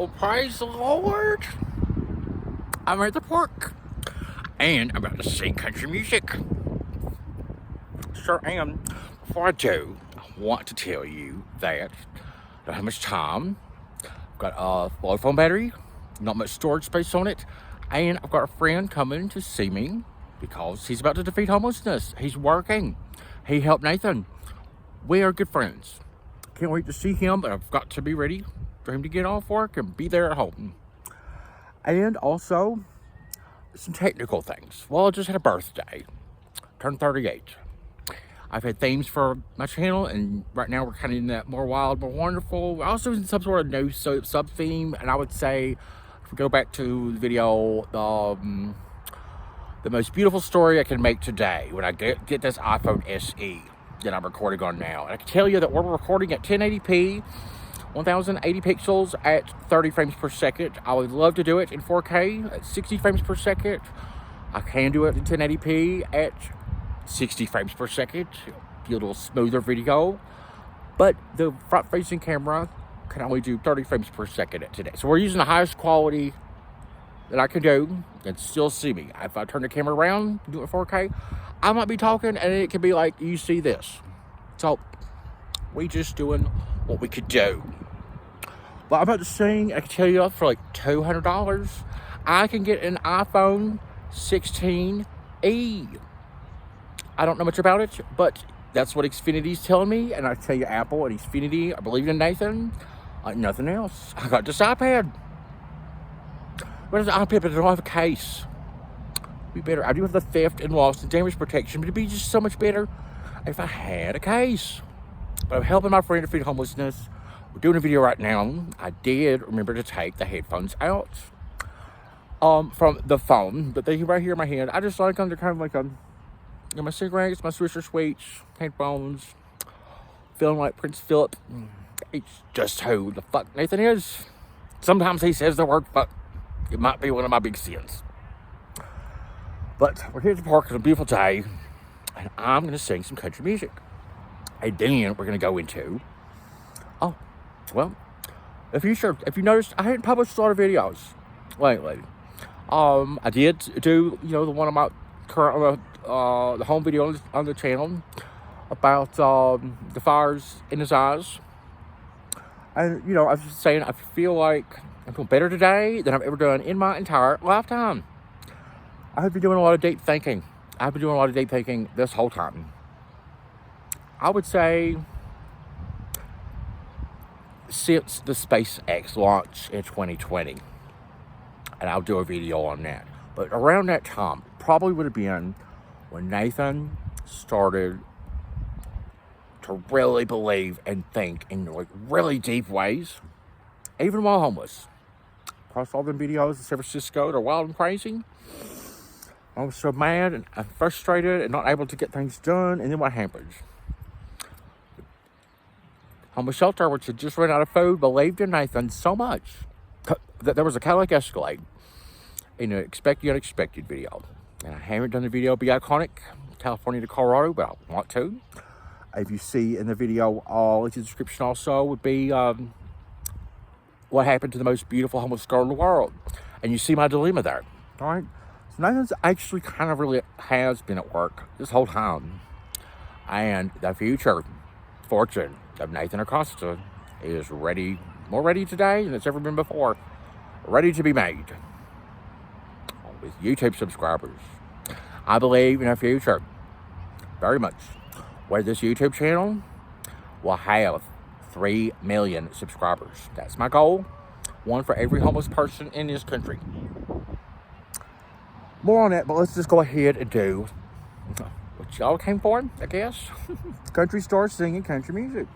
Well, praise the Lord. I'm at the park. And I'm about to sing country music. Sure am. Before I do, I want to tell you that I don't have much time. I've got a low phone battery, not much storage space on it, and I've got a friend coming to see me because he's about to defeat homelessness. He's working. He helped Nathan. We are good friends. Can't wait to see him, but I've got to be ready for him to get off work and be there at home. And also, some technical things. Well, I just had a birthday. Turned 38. I've had themes for my channel, and right now we're kind of in that more wild, more wonderful. We're also in some sort of new sub-theme, and I would say, if we go back to the video, the most beautiful story I can make today when I get this iPhone SE that I'm recording on now. And I can tell you that we're recording at 1080p, 1080 pixels at 30 frames per second. I would love to do it in 4K at 60 frames per second. I can do it in 1080p at 60 frames per second. Be a little smoother video. But the front-facing camera can only do 30 frames per second today. So we're using the highest quality that I can do and still see me. If I turn the camera around, do it 4K, I might be talking and it could be like, you see this. So we just doing what we could do. But I'm about to sing, I can tell you, for like $200, I can get an iPhone 16e. I don't know much about it, but that's what Xfinity's telling me. And I tell you, Apple and Xfinity, I believe in Nathan. Nothing else. I got this iPad. What is an iPad, but I don't have a case. It'd be better. I do have the theft and loss and damage protection, but it'd be just so much better if I had a case. But I'm helping my friend defeat homelessness. We're doing a video right now. I did remember to take the headphones out from the phone, but they're right here in my hand. I just like them. They're kind of like my cigarettes, my Swisher Sweets, headphones, feeling like Prince Philip. It's just who the fuck Nathan is. Sometimes he says the word fuck. It might be one of my big sins. But we're here at the park on a beautiful day, and I'm going to sing some country music. And then we're going to go into, well, if you noticed, I hadn't published a lot of videos lately. I did do, the one of my current, the home video on the channel about the fires in his eyes. And, I was just saying, I feel like I'm doing better today than I've ever done in my entire lifetime. I've been doing a lot of deep thinking. I've been doing a lot of deep thinking this whole time. I would say since the SpaceX launch in 2020. And I'll do a video on that. But around that time, probably would have been when Nathan started to really believe and think in like really deep ways, even while homeless. Across all the videos in San Francisco, they're wild and crazy. I was so mad and frustrated and not able to get things done. And then what happens? Homeless shelter, which had just run out of food, believed in Nathan so much that there was a Cadillac Escalade in an Expect the Unexpected video. And I haven't done the video Be Iconic, California to Colorado, but I want to. If you see in the video, in the description also would be what happened to the most beautiful homeless girl in the world. And you see my dilemma there, all right? So Nathan's actually kind of really has been at work this whole time. And the future fortune of Nathan Acosta is ready, more ready today than it's ever been before. Ready to be made with YouTube subscribers. I believe in a future very much where this YouTube channel will have 3 million subscribers. That's my goal. One for every homeless person in this country. More on that, but let's just go ahead and do what y'all came for, I guess. Country stars singing country music.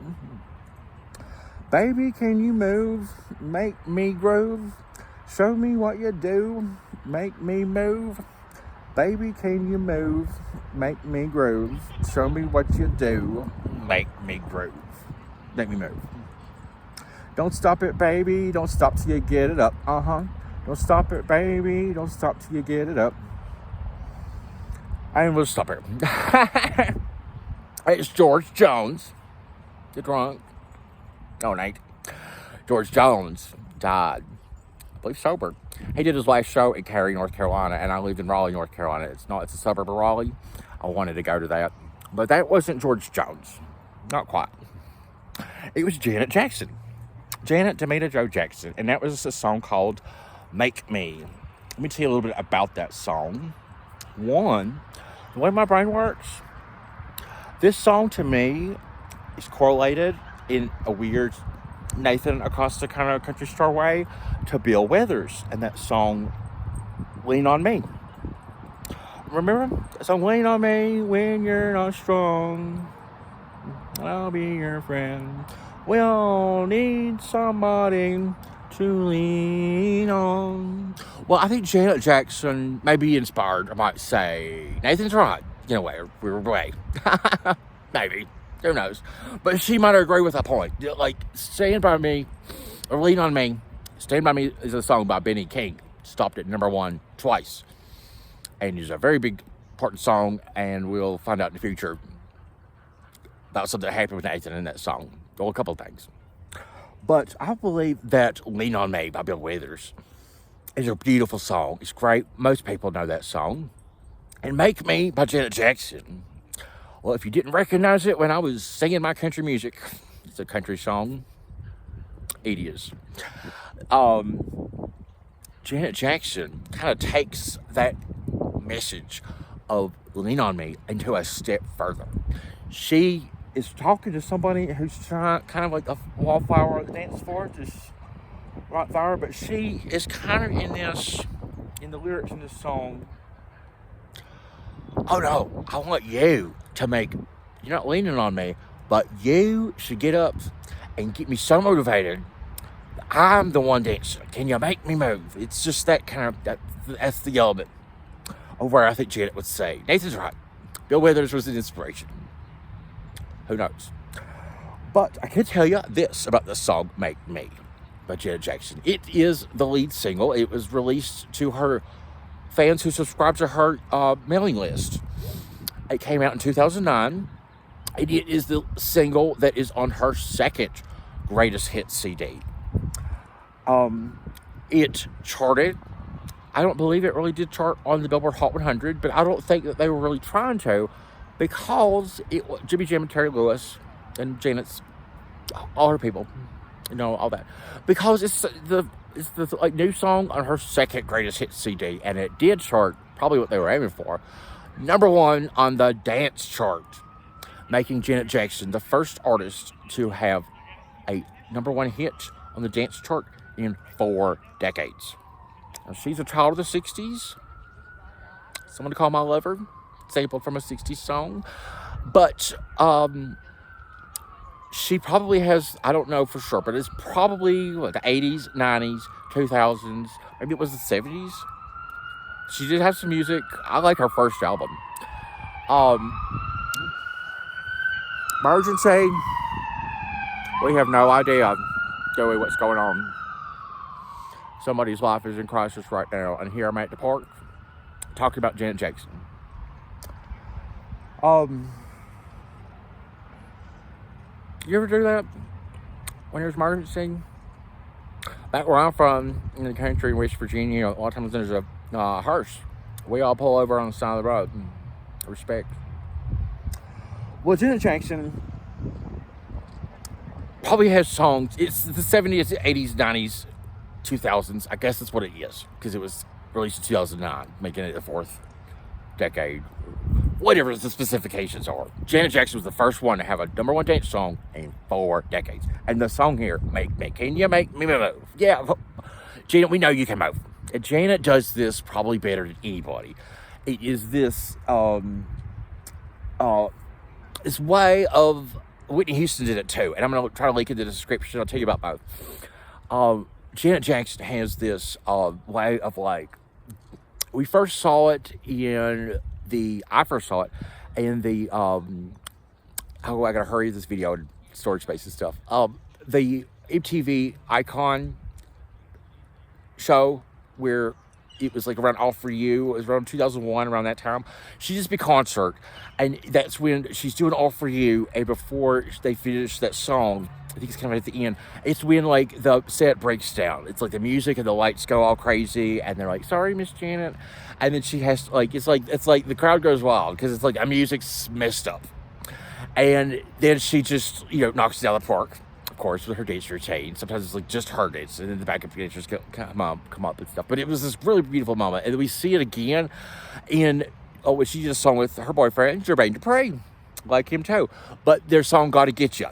Baby, can you move? Make me groove. Show me what you do. Make me move. Baby, can you move? Make me groove. Show me what you do. Make me groove. Make me move. Don't stop it, baby. Don't stop till you get it up. Don't stop it, baby. Don't stop till you get it up. I will stop it. It's George Jones. The drunk. Oh, Nate. George Jones died believe sober. He did his last show in Cary, North Carolina, and I lived in Raleigh, North Carolina. It's a suburb of Raleigh. I wanted to go to that, but that wasn't George Jones. Not quite. It was Janet Jackson. Janet Demita Jo Jackson, and that was a song called Make Me. Let me tell you a little bit about that song. One, the way my brain works, this song to me is correlated in a weird Nathan Acosta kind of country star way to Bill Withers and that song Lean on Me. Remember that song, Lean on Me when you're not strong, I'll be your friend. We all need somebody to lean on. Well, I think Janet Jackson may be inspired, I might say. Nathan's right. In a way, we were way. Maybe. Who knows? But she might agree with that point. Like, Stand By Me, or Lean On Me. Stand By Me is a song by Benny King. Stopped at #1 twice. And it's a very big, important song, and we'll find out in the future about something that happened with Nathan in that song. Well, a couple of things. But I believe that Lean On Me by Bill Withers is a beautiful song. It's great. Most people know that song. And Make Me by Janet Jackson. Well, if you didn't recognize it when I was singing my country music, it's a country song. It is. Janet Jackson kind of takes that message of Lean On Me into a step further. She is talking to somebody who's trying, kind of like a wallflower on the dance floor, just right there. But she is kind of in the lyrics in this song. Oh no, I want you to make, you're not leaning on me, but you should get up and get me so motivated. I'm the one dancing. Can you make me move? It's just that kind of, that's the element of where I think Janet would say. Nathan's right. Bill Withers was an inspiration. Who knows? But I can tell you this about the song Make Me by Janet Jackson. It is the lead single. It was released to her fans who subscribe to her mailing list. It came out in 2009. And it is the single that is on her second greatest hit CD. It charted. I don't believe it really did chart on the Billboard Hot 100, but I don't think that they were really trying to, because Jimmy Jam and Terry Lewis and Janet's, all her people, you know, all that, because it's the like new song on her second greatest hit CD, and it did chart, probably what they were aiming for, #1 on the dance chart, making Janet Jackson the first artist to have a #1 hit on the dance chart in 4 decades. Now, she's a child of the 60s. Someone to Call My Lover, sampled from a 60s song. But she probably has, I don't know for sure, but it's probably the 80s, 90s, 2000s, maybe it was the 70s. She did have some music. I like her first album. Emergency. We have no idea, Joey, what's going on. Somebody's life is in crisis right now, and here I'm at the park talking about Janet Jackson. You ever do that when there's emergency? Back where I'm from, in the country in West Virginia, a lot of times there's a hearse. We all pull over on the side of the road. Respect. Well, Janet Jackson probably has songs. It's the 70s, 80s, 90s, 2000s. I guess that's what it is, because it was released in 2009, making it the 4th decade. Whatever the specifications are. Janet Jackson was the first one to have a #1 dance song in 4 decades. And the song here, Make Me. Can you make me move? Yeah. Janet, we know you can move. And Janet does this probably better than anybody. It is this this way of, Whitney Houston did it too. And I'm going to try to link in the description. I'll tell you about both. Janet Jackson has this way of, like, we first saw it in I first saw it in the, I gotta hurry this video, storage space and stuff. The MTV Icon show, where it was like around All For You. It was around 2001, around that time. She just be concert, and that's when she's doing All For You, and before they finish that song, I think it's kind of at the end. It's when like the set breaks down. It's like the music and the lights go all crazy, and they're like, "Sorry, Miss Janet," and then she has to, like it's like the crowd goes wild because it's like the music's messed up, and then she just knocks it out of the park. Of course, with her dance routine. Sometimes it's like just her dance, and then the backup dancers come up and stuff. But it was this really beautiful moment, and then we see it again in what she just sung with her boyfriend Jermaine Dupri, like him too. But their song "Gotta Get Ya,"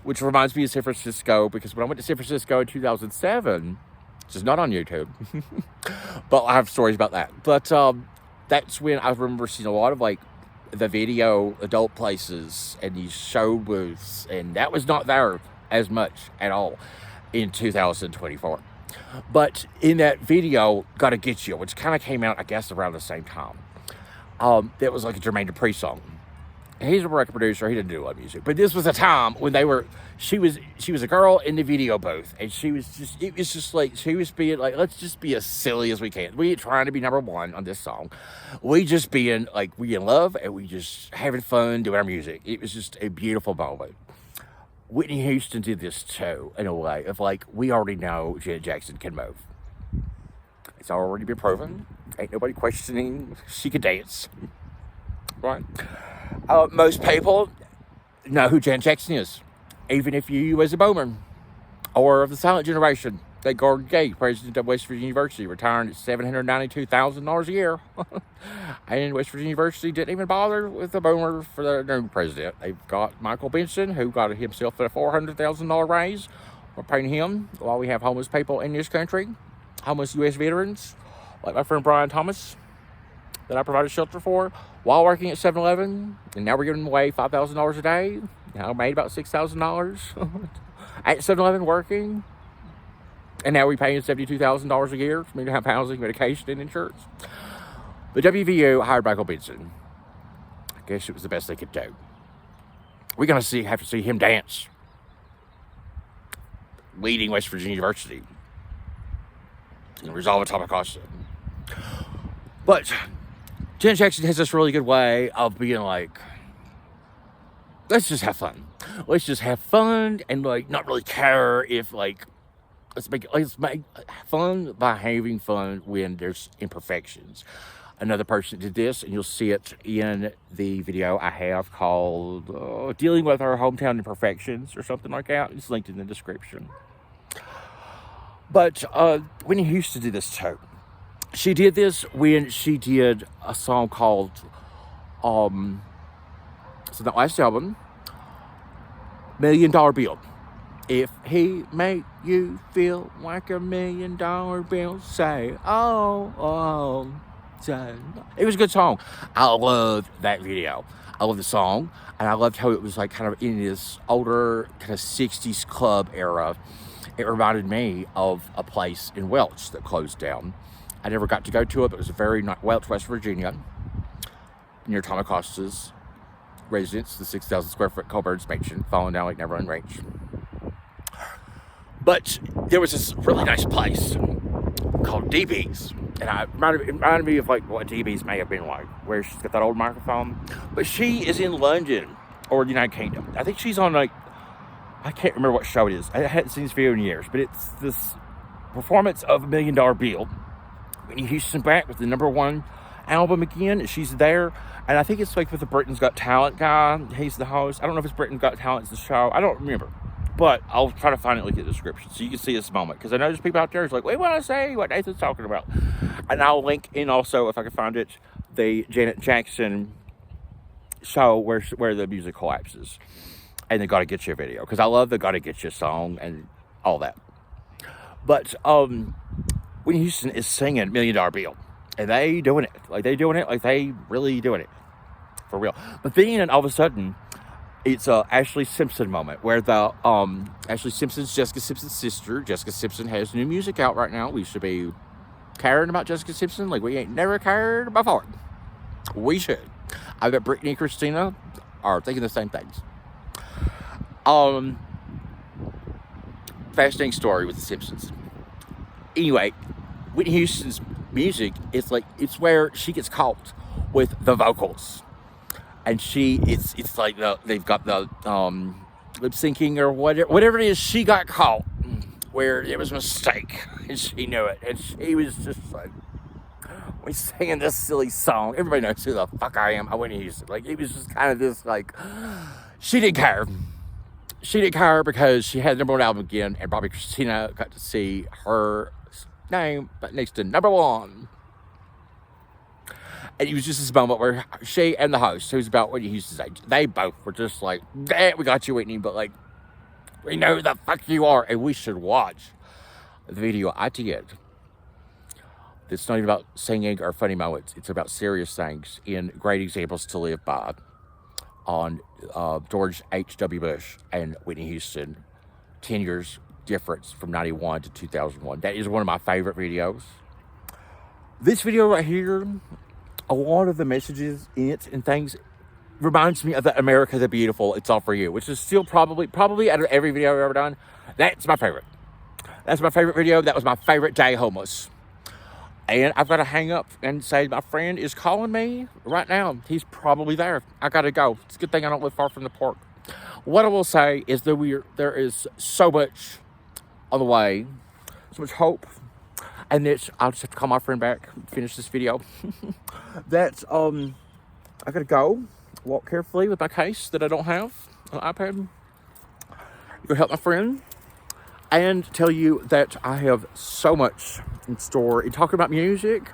which reminds me of San Francisco, because when I went to San Francisco in 2007, which is not on YouTube, but I have stories about that. But that's when I remember seeing a lot of like the video adult places and these show booths, and that was not there as much at all in 2024. But in that video, "Gotta Get You," which kind of came out, I guess, around the same time, that was like a Jermaine Dupri song. He's a record producer. He didn't do a lot of music, but this was a time when she was a girl in the video booth, and it was just like she was being like, let's just be as silly as we can. We ain't trying to be number one on this song. We just being like, we in love, and we just having fun doing our music. It was just a beautiful moment. Whitney Houston did this too, in a way of like, we already know Janet Jackson can move. It's already been proven. Ain't nobody questioning she could dance, right? Most people know who Janet Jackson is, even if you was a boomer or of the silent generation. Like Gordon Gay, president of West Virginia University, retiring at $792,000 a year. And West Virginia University didn't even bother with a boomer for their new president. They've got Michael Benson, who got himself a $400,000 raise. We're paying him while we have homeless people in this country, homeless U.S. veterans, like my friend Brian Thomas, that I provided shelter for while working at 7-Eleven, and now we're giving away $5,000 a day. Now I made about $6,000 at 7-Eleven working, and now we're paying $72,000 a year for me to have housing, medication, and insurance. The WVU hired Michael Benson. I guess it was the best they could do. We're gonna have to see him dance, leading West Virginia University and resolve atomic cost. But Janet Jackson has this really good way of being like, let's just have fun. Let's just have fun and like not really care if like, let's make fun by having fun when there's imperfections. Another person did this, and you'll see it in the video I have called Dealing with Our Hometown Imperfections or something like that. It's linked in the description. But Whitney Houston did this too. She did this when she did a song called, so that last album, $1 Million Bill. If he make you feel like $1 million bill, say, oh, say. It was a good song. I loved that video. I loved the song, and I loved how it was like kind of in this older kind of 60s club era. It reminded me of a place in Welch that closed down. I never got to go to it, but it was a very nice, Welch, West Virginia, near Tom Acosta's residence, the 6,000 square foot Colburn's mansion, falling down like Neverland Ranch. But there was this really nice place called DB's, and it reminded me of like what DB's may have been like, where she's got that old microphone. But she is in London or the United Kingdom. I think she's on like, I can't remember what show it is. I hadn't seen this video in years, but it's this performance of $1 Million Bill. Whitney Houston back with the #1 album again. She's there, and I think it's like with the Britain's Got Talent guy. He's the host. I don't know if it's Britain's Got Talent, it's the show. I don't remember, but I'll try to find it, look at the description so you can see this moment, because I know there's people out there who's like, wait, what I say, what Nathan's talking about. And I'll link in also, if I can find it, the Janet Jackson show where the music collapses, and the Gotta Get You video, because I love the Gotta Get You song and all that. But Whitney Houston is singing $1 Million Bill, and they doing it like they really doing it for real. But then all of a sudden, it's a Ashley Simpson moment where the Ashley Simpson's Jessica Simpson's sister. Jessica Simpson has new music out right now. We should be caring about Jessica Simpson like we ain't never cared before. We should. I bet Brittany and Christina are thinking the same things. Fascinating story with the Simpsons. Anyway, Whitney Houston's music is like, it's where she gets caught with the vocals, and it's like they've got the lip syncing or whatever it is, she got caught where it was a mistake, and she knew it, and she was just like, we singing this silly song. Everybody knows who the fuck I am. I wouldn't use it. Like, it was just kind of this, like, she didn't care. She didn't care because she had the #1 album again, and Bobby Christina got to see her name next to #1. And it was just this moment where she and the host, who's about Whitney Houston's age, they both were just like, we got you, Whitney, but like, we know who the fuck you are, and we should watch the video I did. It's not even about singing or funny moments. It's about serious things in great examples to live by on George H.W. Bush and Whitney Houston. 10 years difference from 91 to 2001. That is one of my favorite videos. This video right here, a lot of the messages in it and things reminds me of that America the Beautiful, It's All For You, which is still probably out of every video I've ever done, that's my favorite. That's my favorite video. That was my favorite day homeless. And I've got to hang up and say my friend is calling me right now. He's probably there. I got to go. It's a good thing I don't live far from the park. What I will say is that there is so much on the way, so much hope, and I'll just have to call my friend back, finish this video. That's I gotta go. Walk carefully with my case that I don't have, an iPad. Go help my friend, and tell you that I have so much in store. In talking about music,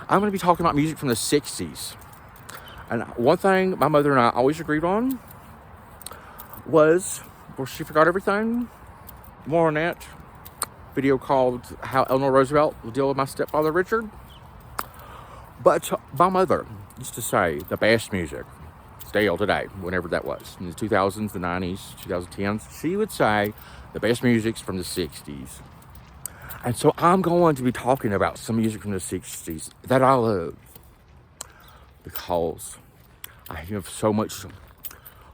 I'm going to be talking about music from the 60s. And one thing my mother and I always agreed on was, well, she forgot everything. More on that. Video called How Eleanor Roosevelt Will Deal with My Stepfather Richard. But my mother used to say the best music, still today, whenever that was, in the 2000s, the 90s, 2010s, she would say the best music's from the 60s. And so I'm going to be talking about some music from the 60s that I love, because I have so much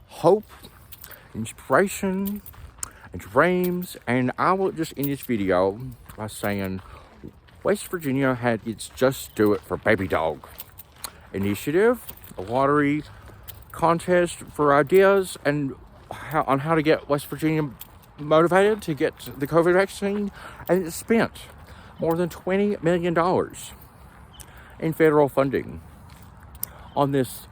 hope, inspiration, and dreams. And I will just end this video by saying West Virginia had its Just Do It for Baby Dog initiative, a lottery contest for ideas and on how to get West Virginia motivated to get the COVID vaccine, and it spent more than $20 million in federal funding on this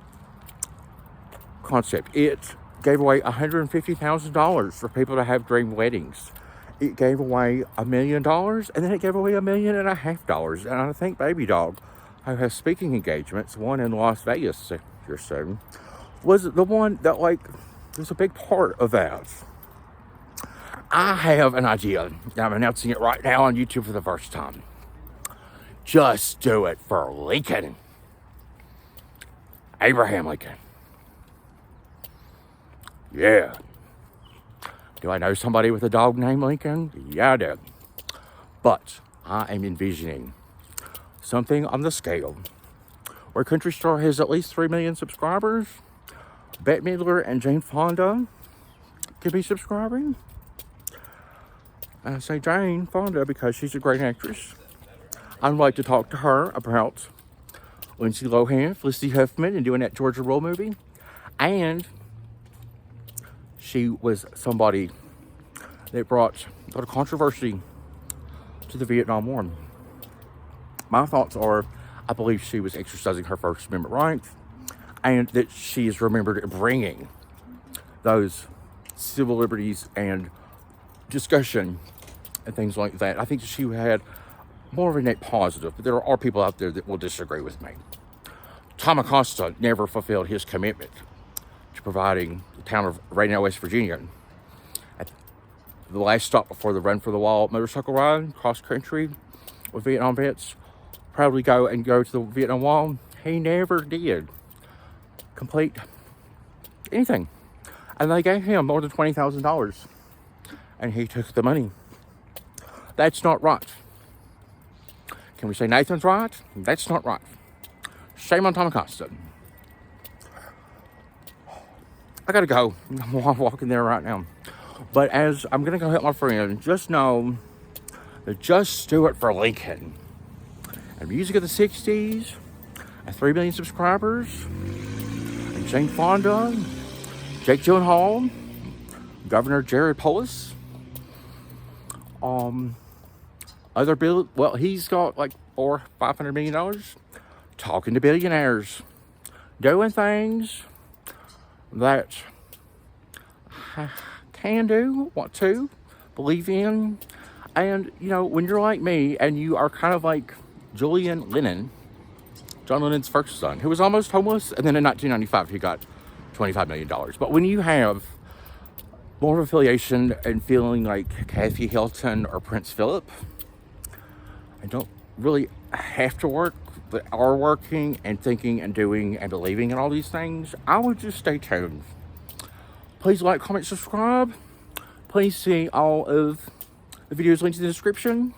concept. It gave away $150,000 for people to have dream weddings. It gave away $1 million, and then it gave away $1.5 million. And I think Baby Dog, who has speaking engagements, one in Las Vegas here soon, was the one that, like, was a big part of that. I have an idea. I'm announcing it right now on YouTube for the first time. Just do it for Lincoln. Abraham Lincoln. Yeah. Do I know somebody with a dog named Lincoln? Yeah, I do. But I am envisioning something on the scale where Country Star has at least 3 million subscribers. Bette Midler and Jane Fonda could be subscribing. And I say Jane Fonda because she's a great actress. I'd like to talk to her about Lindsay Lohan, Felicity Huffman, and doing that Georgia Roll movie. And she was somebody that brought a lot of controversy to the Vietnam War. My thoughts are, I believe she was exercising her First Amendment rights, and that she is remembered bringing those civil liberties and discussion and things like that. I think she had more of a net positive, but there are people out there that will disagree with me. Tom Acosta never fulfilled his commitment to providing the town of Raynell, West Virginia, at the last stop before the Run for the Wall motorcycle ride, cross country with Vietnam vets, proudly go to the Vietnam Wall. He never did complete anything. And they gave him more than $20,000. And he took the money. That's not right. Can we say Nathan's right? That's not right. Shame on Tom Acosta. I gotta go. I'm walking there right now. But as I'm gonna go help my friend, just know that Just Do It for Lincoln and music of the 60s and 3 million subscribers and Jane Fonda, Jake Gyllenhaal, Governor Jared Polis. Other bill, well, he's got like $500 million talking to billionaires, doing things that I can do, want to, believe in. And, you know, when you're like me and you are kind of like Julian Lennon, John Lennon's first son, who was almost homeless, and then in 1995 he got $25 million. But when you have more of affiliation and feeling like Kathy Hilton or Prince Philip, and don't really have to work, but are working and thinking and doing and believing in all these things, I would just stay tuned. Please like, comment, subscribe. Please see all of the videos linked in the description.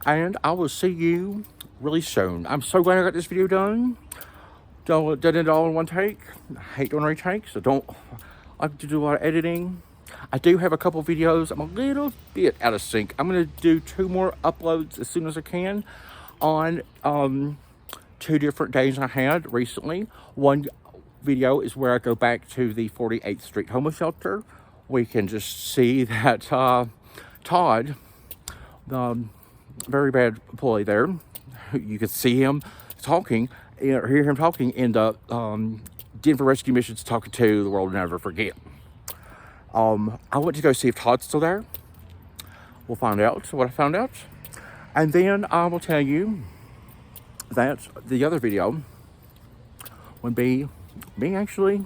And I will see you really soon. I'm so glad I got this video done. Done it all in one take. I hate doing retakes, so don't like to do a lot of editing. I do have a couple videos. I'm a little bit out of sync. I'm going to do 2 more uploads as soon as I can on 2 different days I had recently. One video is where I go back to the 48th Street homeless shelter. We can just see that Todd, the very bad employee there, you can see him talking, or hear him talking in the Denver Rescue Missions talking to the World Never Forget. I went to go see if Todd's still there. We'll find out what I found out. And then I will tell you that the other video would be me actually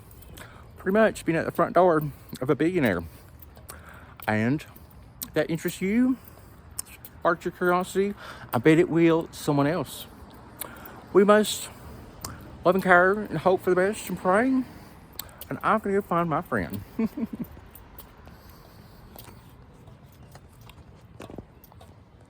pretty much being at the front door of a billionaire. And if that interests you, sparks your curiosity, I bet it will someone else. We must love and care and hope for the best and pray. And I'm going to go find my friend.